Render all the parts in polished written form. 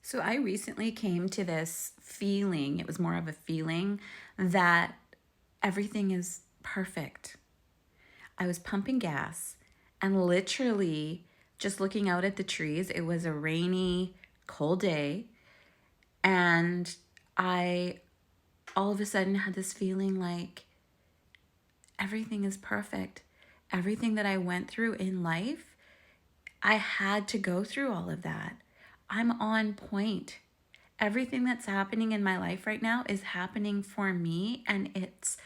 So I recently came to this feeling, it was more of a feeling that everything is perfect. I was pumping gas and literally just looking out at the trees. It was a rainy, cold day. And I all of a sudden had this feeling like everything is perfect. Everything that I went through in life, I had to go through all of that. I'm on point. Everything that's happening in my life right now is happening for me and it's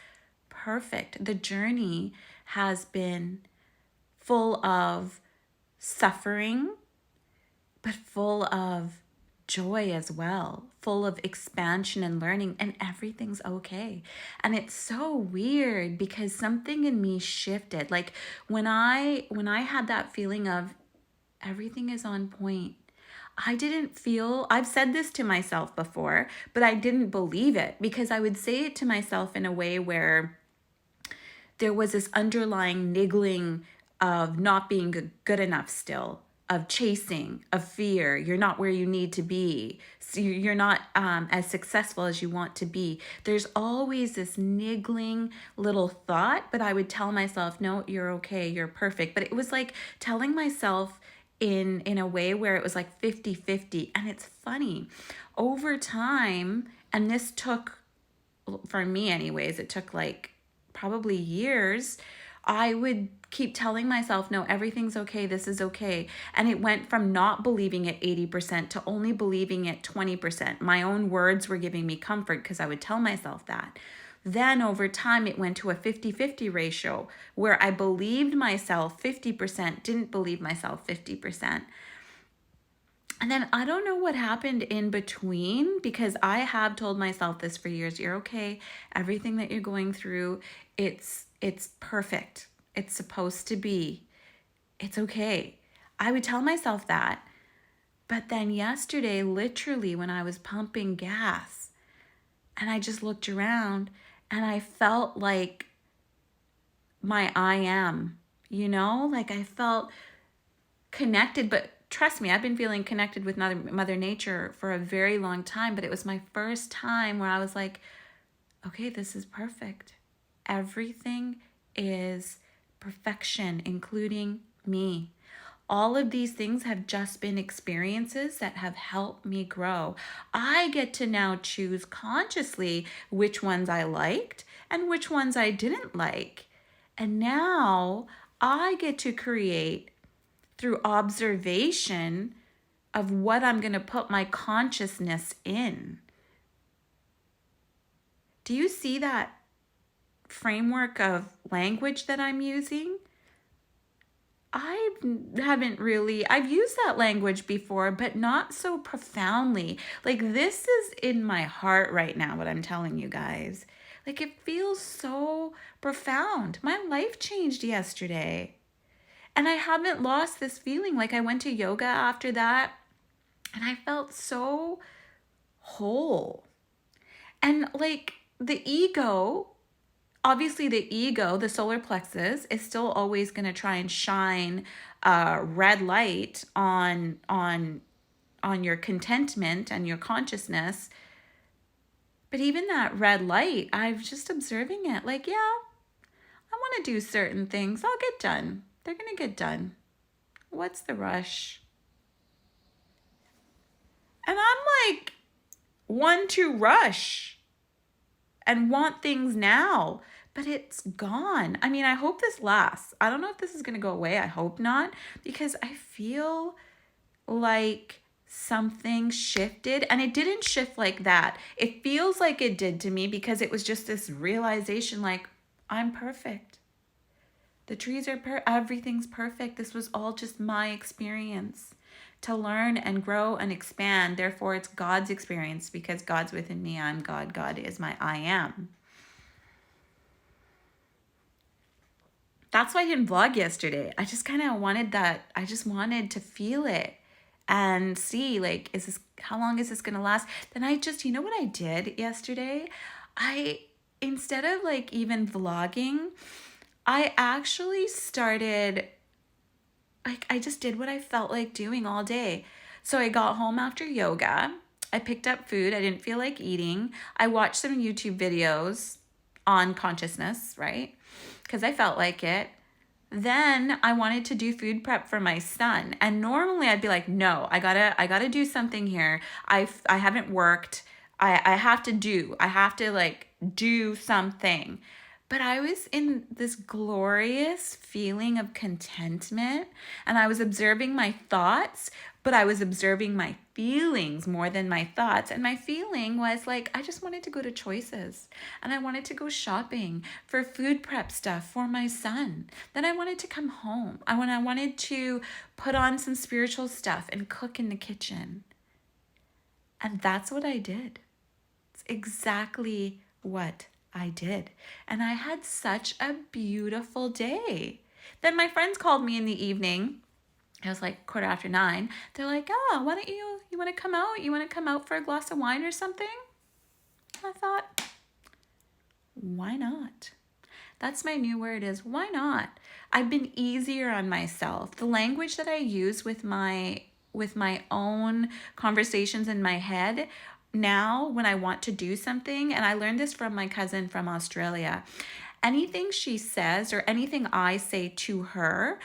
perfect. The journey has been full of suffering, but full of joy as well, full of expansion and learning, and everything's okay. And it's so weird because something in me shifted. Like when I had that feeling of everything is on point, I didn't feel, I've said this to myself before, but I didn't believe it because I would say it to myself in a way where there was this underlying niggling of not being good enough still, of chasing, of fear. You're not where you need to be. So you're not as successful as you want to be. There's always this niggling little thought, but I would tell myself, no, you're okay, you're perfect. But it was like telling myself in a way where it was like 50-50. And it's funny. Over time, and this took, for me anyways, it took like probably years. I would keep telling myself, no, everything's okay, this is okay. And it went from not believing it 80% to only believing it 20%. My own words were giving me comfort because I would tell myself that. Then over time, it went to a 50-50 ratio where I believed myself 50%, didn't believe myself 50%. And then I don't know what happened in between because I have told myself this for years. You're okay. Everything that you're going through, it's perfect. It's supposed to be. It's okay. I would tell myself that. But then yesterday, literally when I was pumping gas and I just looked around and I felt like my I am, like I felt connected, but trust me, I've been feeling connected with Mother Nature for a very long time, but it was my first time where I was like, okay, this is perfect. Everything is perfection, including me. All of these things have just been experiences that have helped me grow. I get to now choose consciously which ones I liked and which ones I didn't like. And now I get to create through observation of what I'm going to put my consciousness in. Do you see that framework of language that I'm using? I haven't really, I've used that language before, but not so profoundly. Like this is in my heart right now, what I'm telling you guys. Like it feels so profound. My life changed yesterday. And I haven't lost this feeling. Like I went to yoga after that and I felt so whole. And like the ego, obviously the ego, the solar plexus is still always going to try and shine a red light on your contentment and your consciousness. But even that red light, I'm just observing it like, yeah, I want to do certain things. I'll get done. They're going to get done. What's the rush? And I'm like one to rush and want things now, but it's gone. I mean, I hope this lasts. I don't know if this is going to go away. I hope not, because I feel like something shifted and it didn't shift like that. It feels like it did to me because it was just this realization like, I'm perfect. The trees are everything's perfect. This was all just my experience to learn and grow and expand. Therefore, it's God's experience because God's within me. I'm God. God is my I am. That's why I didn't vlog yesterday. I just kind of wanted that. I just wanted to feel it and see like, how long is this going to last? Then you know what I did yesterday? Instead of like even vlogging, I actually started, like, I just did what I felt like doing all day. So I got home after yoga. I picked up food. I didn't feel like eating. I watched some YouTube videos on consciousness, right? Because I felt like it. Then I wanted to do food prep for my son. And normally I'd be like, no, I gotta do something here. I haven't worked. I have to like do something. But I was in this glorious feeling of contentment, and I was observing my thoughts, but I was observing my feelings more than my thoughts. And my feeling was like, I just wanted to go to Choices, and I wanted to go shopping for food prep stuff for my son. Then I wanted to come home. I wanted to put on some spiritual stuff and cook in the kitchen. And that's what I did. It's exactly what I did. And I had such a beautiful day. Then my friends called me in the evening. It was like 9:15. They're like, oh, why don't you want to come out? You want to come out for a glass of wine or something? I thought, why not? That's my new word, is why not? I've been easier on myself. The language that I use with my own conversations in my head now when I want to do something, and I learned this from my cousin from Australia. Anything she says or anything I say to her,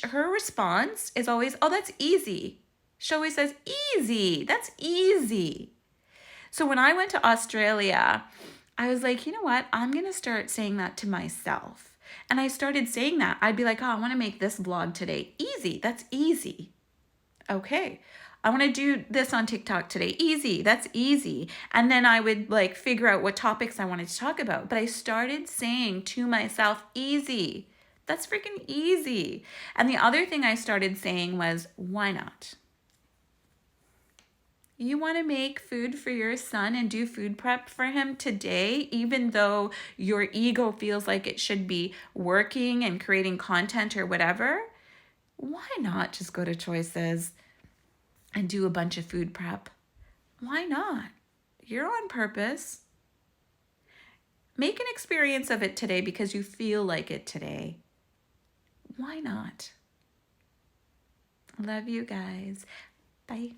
her response is always, oh, that's easy. She always says, easy, that's easy. So when I went to Australia, I was like, you know what? I'm going to start saying that to myself. And I started saying that. I'd be like, oh, I want to make this vlog today. Easy. That's easy. Okay. I want to do this on TikTok today. Easy. That's easy. And then I would like figure out what topics I wanted to talk about. But I started saying to myself, easy. That's freaking easy. And the other thing I started saying was, why not? You want to make food for your son and do food prep for him today, even though your ego feels like it should be working and creating content or whatever? Why not just go to Choices and do a bunch of food prep? Why not? You're on purpose. Make an experience of it today because you feel like it today. Why not? Love you guys. Bye.